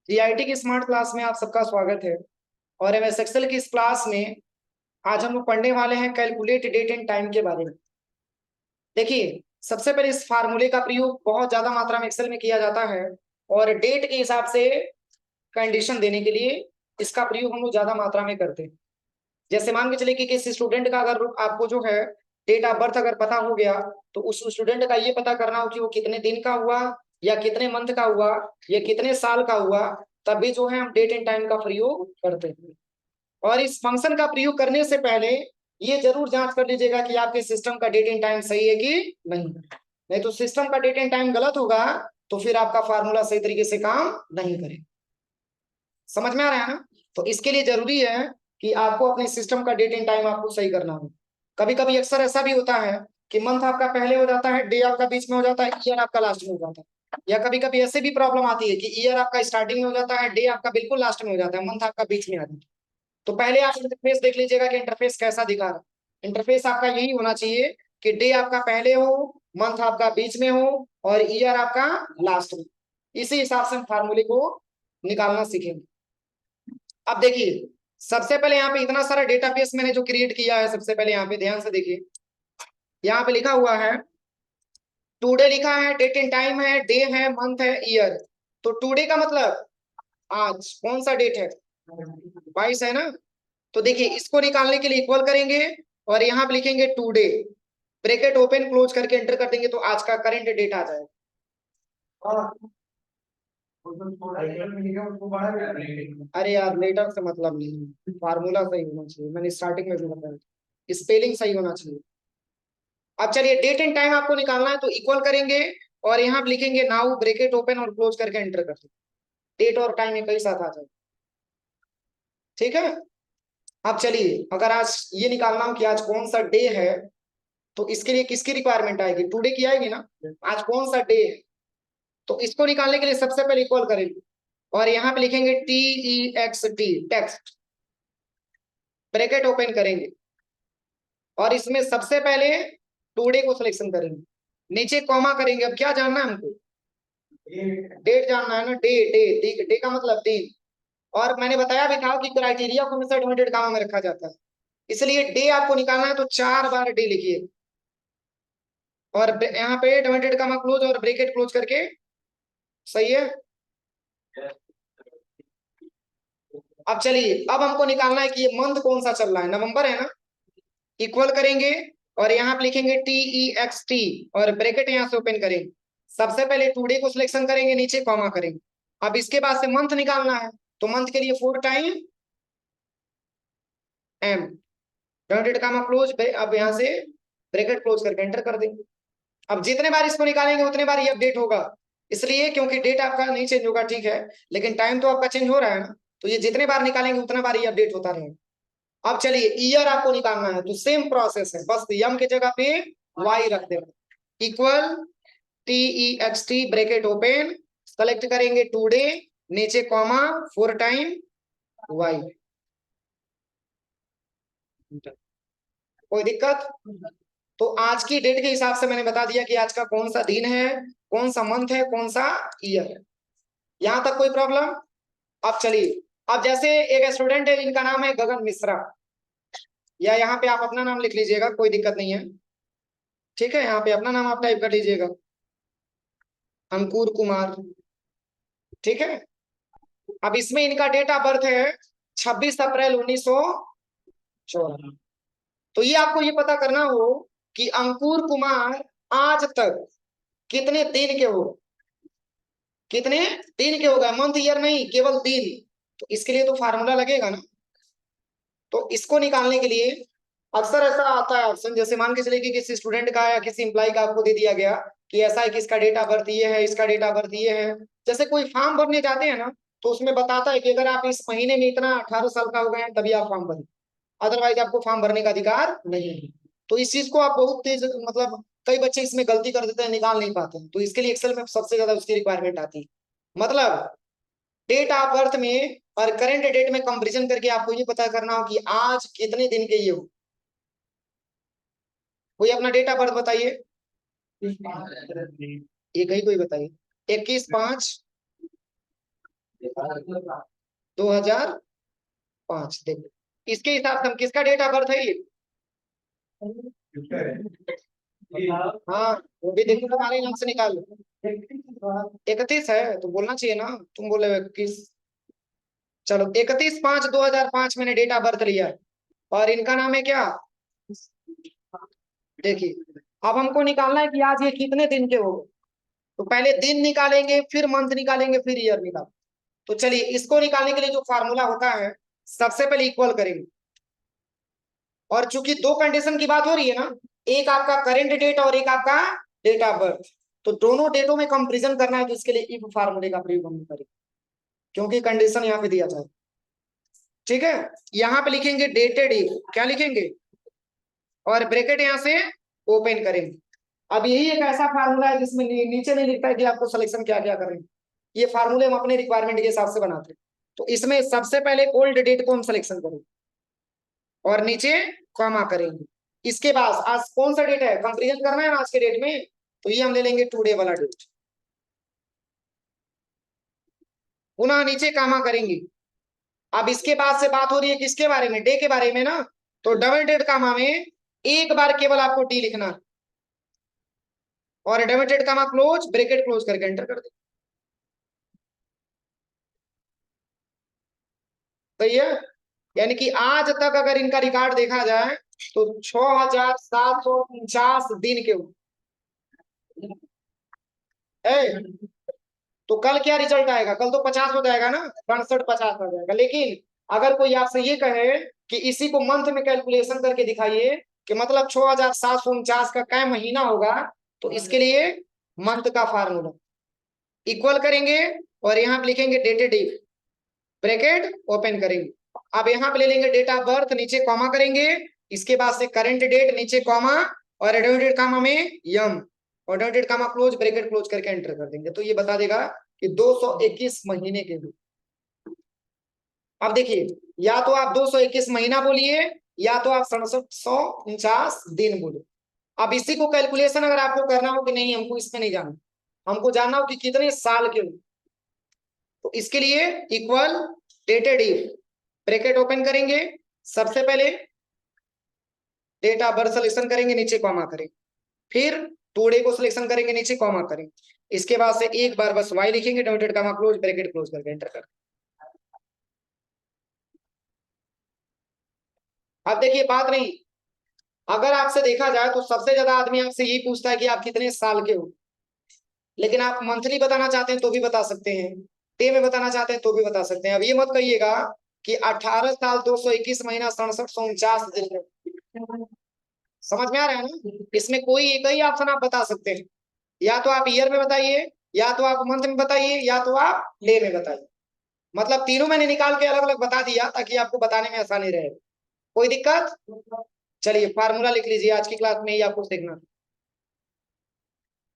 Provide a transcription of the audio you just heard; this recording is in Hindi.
जीआईटी की स्मार्ट क्लास में आप सबका स्वागत है। और एमएस एक्सेल की इस क्लास में आज हम लोग पढ़ने वाले हैं कैलकुलेट डेट एंड टाइम के बारे में। देखिए, सबसे पहले इस फार्मूले का प्रयोग बहुत ज्यादा मात्रा में एक्सेल में किया जाता है और डेट के हिसाब से कंडीशन देने के लिए इसका प्रयोग हम लोग ज्यादा मात्रा में करते हैं। जैसे मान के चले कि किसी स्टूडेंट का अगर आपको जो है डेट ऑफ बर्थ अगर पता हो गया, तो उस स्टूडेंट का ये पता करना हो कि वो कितने दिन का हुआ या कितने मंथ का हुआ या कितने साल का हुआ, तब भी जो है हम डेट एंड टाइम का प्रयोग करते हैं। और इस फंक्शन का प्रयोग करने से पहले ये जरूर जांच कर लीजिएगा कि आपके सिस्टम का डेट एंड टाइम सही है कि नहीं तो सिस्टम का डेट एंड टाइम गलत होगा तो फिर आपका फार्मूला सही तरीके से काम नहीं करेगा। समझ में आ रहा है ना? तो इसके लिए जरूरी है कि आपको अपने सिस्टम का डेट एंड टाइम आपको सही करना हो। कभी कभी अक्सर ऐसा भी होता है कि मंथ आपका पहले हो जाता है, डे आपका बीच में हो जाता है, ईयर आपका लास्ट में हो जाता है। या कभी कभी ऐसे भी प्रॉब्लम आती है कि ईयर आपका स्टार्टिंग में हो जाता है, डे आपका बिल्कुल लास्ट में हो जाता है, मंथ आपका बीच में आ जाता है। तो पहले आप इंटरफेस देख लीजिएगा कि इंटरफेस कैसा दिखा रहा है। इंटरफेस आपका यही होना चाहिए कि डे आपका पहले हो, मंथ आपका बीच में हो और ईयर आपका लास्ट में। इसी हिसाब से हम फार्मूले को निकालना सीखेंगे। अब देखिए, सबसे पहले यहाँ पे इतना सारा डेटाबेस मैंने जो क्रिएट किया है, सबसे पहले यहाँ पे ध्यान से देखिए, यहाँ पे लिखा हुआ है टुडे, लिखा है डेट एंड टाइम है, डे है, मंथ है, ईयर। तो टुडे का मतलब आज कौन सा डेट है? 22 है ना? तो देखिए, इसको निकालने के लिए इक्वल करेंगे और यहाँ पे लिखेंगे टुडे, ब्रैकेट ओपन क्लोज करके एंटर कर देंगे तो आज का करंट डेट आ जाएगा। अरे यार, लेटर से मतलब नहीं, फार्मूला सही होना चाहिए, मैंने स्टार्टिंग में भी बताया, स्पेलिंग सही होना चाहिए। अब चलिए, डेट एंड टाइम आपको निकालना है तो इक्वल करेंगे और यहाँ पे लिखेंगे नाउ, ब्रैकेट ओपन और क्लोज करके एंटर कर देंगे। डेट और टाइम एक ही साथ आ जाए, ठीक है। अब चलिए, अगर आज ये निकालना हो कि आज कौन सा डे है, तो इसके लिए किसकी रिक्वायरमेंट आएगी? टुडे की आएगी ना। आज कौन सा डे है, तो इसको निकालने के लिए सबसे पहले इक्वल करेंगे और यहाँ पे लिखेंगे TEXT, टेक्स्ट, ब्रैकेट ओपन करेंगे और इसमें सबसे पहले टुडे को सिलेक्शन करेंगे, नीचे कॉमा करेंगे। अब क्या जानना है हमको? डेट जानना है ना। डे डे डे, डे का मतलब दिन। और मैंने बताया भी था कि क्राइटेरिया को हमेशा एडवांटेड काम में रखा जाता है, इसलिए डे आपको निकालना है तो 4 बार डे लिखिए और यहाँ पे एडवांटेड कामा क्लोज और ब्रैकेट क्लोज करके, सही है। अब चलिए, अब हमको निकालना है कि ये मंथ कौन सा चल रहा है, नवंबर है ना। इक्वल करेंगे और यहाँ पे लिखेंगे TEXT और ब्रैकेट यहाँ से ओपन करेंगे। सबसे पहले टुडे को सिलेक्शन करेंगे, नीचे कॉमा करेंगे। अब इसके बाद से मंथ निकालना है तो मंथ के लिए 4 टाइम M, डॉटेड कामा क्लोज। अब यहाँ से ब्रैकेट क्लोज करके एंटर कर देंगे। अब जितने बार इसको निकालेंगे उतने बार ये अपडेट होगा, इसलिए क्योंकि डेट आपका नहीं चेंज होगा, ठीक है, लेकिन टाइम तो आपका चेंज हो रहा है ना, तो ये जितने बार निकालेंगे उतना बार ये अपडेट होता रहेगा। अब चलिए, ईयर आपको निकालना है तो सेम प्रोसेस है, बस यम की जगह पे वाई रख देना। Equal TEXT bracket open, select करेंगे टुडे, नीचे कॉमा, 4 टाइम वाई। कोई दिक्कत? तो आज की डेट के हिसाब से मैंने बता दिया कि आज का कौन सा दिन है, कौन सा मंथ है, कौन सा ईयर है। यहां तक कोई प्रॉब्लम? अब चलिए, अब जैसे एक स्टूडेंट है जिनका नाम है गगन मिश्रा, या यहाँ पे आप अपना नाम लिख लीजिएगा, कोई दिक्कत नहीं है, ठीक है। यहाँ पे अपना नाम आप टाइप कर लीजिएगा, अंकुर कुमार, ठीक है। अब इसमें इनका डेट ऑफ बर्थ है 26 अप्रैल 1954। तो ये आपको ये पता करना हो कि अंकुर कुमार आज तक कितने दिन के हो, कितने दिन के हो गए, मंथ ईयर नहीं, केवल दिन। तो इसके लिए तो फार्मूला लगेगा ना। तो इसको निकालने के लिए अक्सर ऐसा आता है ऑप्शन, जैसे मान के चले कि किसी स्टूडेंट का या किसी एम्प्लॉय का आपको दे दिया गया कि ऐसा है कि इसका डेट ऑफ बर्थ ये है, इसका डेट ऑफ बर्थ ये है। जैसे कोई फॉर्म भरने जाते हैं ना, तो उसमें बताता है कि अगर आप इस महीने में इतना 18 साल का हो गए हैं तभी आप फॉर्म भरें, अदरवाइज आपको फॉर्म भरने का अधिकार नहीं है। तो इस चीज को आप बहुत तेज, मतलब कई बच्चे इसमें गलती कर देते हैं, निकाल नहीं पाते हैं, तो इसके लिए एक्सेल में सबसे ज्यादा उसकी रिक्वायरमेंट आती है। मतलब डेट ऑफ बर्थ में और करंट डेट में कंपैरिजन करके आपको ये पता करना हो कि आज कितने दिन के ये हो। कोई अपना डेट ऑफ बर्थ बताइए, एक ही कोई बताइए। 21/5 2005। देखो इसके हिसाब से हम किसका डेट ऑफ बर्थ है ये? हाँ वो भी देखो, तुम्हारे नाम से निकाल लो। 31 है तो बोलना चाहिए ना, तुम बोले 21। चलो 31/5/2005 मैंने डेट ऑफ बर्थ लिया है। और इनका नाम है क्या? देखिए अब हमको निकालना है कि आज ये कितने दिन के हो गए। तो पहले दिन निकालेंगे, फिर मंथ निकालेंगे, फिर ईयर निकालेंगे। तो चलिए इसको निकालने के लिए जो फार्मूला होता है, सबसे पहले इक्वल करेंगे। और चूंकि दो कंडीशन की बात हो रही है ना, एक आपका करेंट डेट और एक आपका डेट ऑफ बर्थ, तो दोनों डेटों में कंपेरिजन करना है, तो इसके लिए इफ फार्मूले का प्रयोग हम करेंगे, क्योंकि कंडीशन यहाँ पे दिया जाए। ठीक है, यहाँ पे लिखेंगे डेटेड इफ, क्या लिखेंगे, और ब्रैकेट यहाँ से ओपन करेंगे। अब यही एक ऐसा फार्मूला है जिसमें नीचे नहीं लिखता है कि आपको सिलेक्शन क्या क्या करेंगे। ये फार्मूले हम अपने रिक्वायरमेंट के हिसाब से बनाते हैं। तो इसमें सबसे पहले ओल्ड डेट को हम सिलेक्शन करेंगे और नीचे कॉमा करेंगे। इसके बाद आज कौन सा डेट है, कंपेरिजन करना है ना आज के डेट में, तो ये हम ले लेंगे टुडे वाला डेट। पुनः नीचे कॉमा करेंगे। अब इसके बाद से बात हो रही है किसके बारे में, डे के बारे में ना, तो डबल डेट कॉमा में एक बार केवल आपको डी लिखना है, और double date comma close, bracket close करके एंटर कर दे। सही है, यानी कि आज तक अगर इनका रिकॉर्ड देखा जाए तो 6749 दिन के ए, तो कल क्या रिजल्ट आएगा, कल तो 50 हो जाएगा ना, 62 50 हो जाएगा। लेकिन अगर कोई आपसे ये कहे कि इसी को मंथ में कैलकुलेशन करके दिखाइए कि मतलब 6749 का क्या महीना होगा, तो इसके लिए मंथ का फार्मूला इक्वल करेंगे और यहाँ पे लिखेंगे डेटेड इफ, ब्रैकेट ओपन करेंगे। अब यहाँ पे ले लेंगे डेट ऑफ बर्थ, नीचे कॉमा करेंगे, इसके बाद से करंट डेट, नीचे कॉमा, और एडोटेड कॉमा में यम, और एडोटेड कॉमा क्लोज, ब्रैकेट क्लोज करके एंटर कर देंगे, तो ये बता देगा कि 221 महीने के लिए। अब देखिए, या तो आप 221 महीना बोलिए, या तो आप 6749 दिन बोलिए। अब इसी को कैलकुलेशन अगर आपको करना हो कि नहीं हमको इसमें नहीं जाना, हमको जानना हो कि कितने साल के हो, तो इसके लिए equal dated if, bracket open करेंगे, सबसे पहले डेट ऑफ बर्थ सिलेक्शन करेंगे, नीचे कॉमा करेंगे, फिर टुडे को सिलेक्शन करेंगे, नीचे कॉमा करेंगे, इसके बाद से एक बार बस वाई लिखेंगे, dotted comma close, bracket close करके एंटर कर। अब देखिए बात नहीं, अगर आपसे देखा जाए तो सबसे ज्यादा आदमी आपसे यही पूछता है कि आप कितने साल के हो, लेकिन आप मंथली बताना चाहते हैं तो भी बता सकते हैं, डे में बताना चाहते हैं तो भी बता सकते हैं। अब ये मत कहिएगा कि 18 साल 221 महीना 6749 दिन। समझ में आ रहा है ना, इसमें कोई एक ही ऑप्शन आप बता सकते हैं, या तो आप ईयर में बताइए, या तो आप मंथ में बताइए, या तो आप डे में बताइए। मतलब तीनों मैंने निकाल के अलग अलग बता दिया ताकि आपको बताने में आसानी रहे। कोई दिक्कत? चलिए फार्मूला लिख लीजिए, आज की क्लास में ही आपको सीखना।